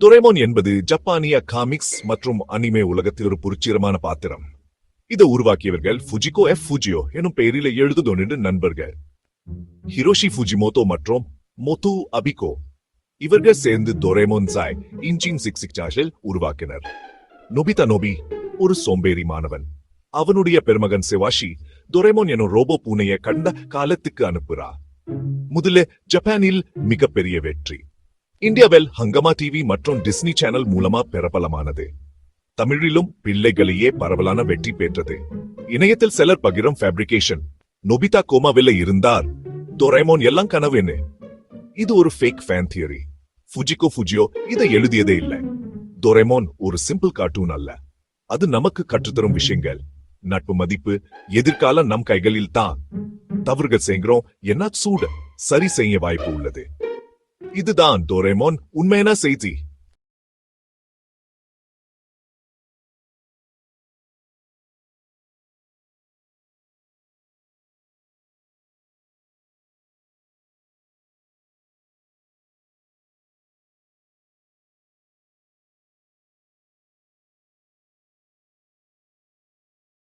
டொரேமோன் என்பது ஜப்பானிய காமிக்ஸ் மற்றும் அனிமே உலகத்தில் ஒரு புரட்சிகரமான பாத்திரம். இதை உருவாக்கியவர்கள் ஃபுஜியோ எனும் பெயரில் எழுதுதொன்று நண்பர்கள் ஹிரோஷி ஃபுஜிமோட்டோ மற்றும் மொத்து அபிகோ. இவர்கள் சேர்ந்து டொரேமோன் சாய் இன்ஜின் 66 உருவாக்கினர். நோபி ஒரு சோம்பேறி மாணவன். அவனுடைய பெருமகன் செவாஷி டொரேமோன் எனும் ரோபோ பூனையை கடந்த காலத்துக்கு அனுப்புறா. முதல்ல ஜப்பானில் மிகப்பெரிய வெற்றி. இந்தியாவில் ஹங்கமா டிவி மற்றும் டிஸ்னி சேனல் மூலமா பிரபலமானது. தமிழிலும் பிள்ளைகளையே பரவலான வெற்றி பெற்றது. இணையத்தில் சிலர் பகிரும் ஃபேப்ரிகேஷன், நொபிதா கோமாவில் இருந்தார், டொரேமோன் எல்லாம் கனவுன்னு. இது ஒரு ஃபேக் ஃபேன் தியரி. ஃபுஜியோ இதை எழுதியதே இல்லை. டொரேமோன் ஒரு சிம்பிள் கார்ட்டூன் அல்ல. அது நமக்கு கற்றுத்தரும் விஷயங்கள், நட்பு, மதிப்பு, எதிர்காலம் நம் கைகளில் தான். தவறுகள் செய்கிறோம், என்ன சூட சரி செய்ய வாய்ப்பு உள்ளது. இதுதான் டொரேமோன் உண்மையான செய்தி.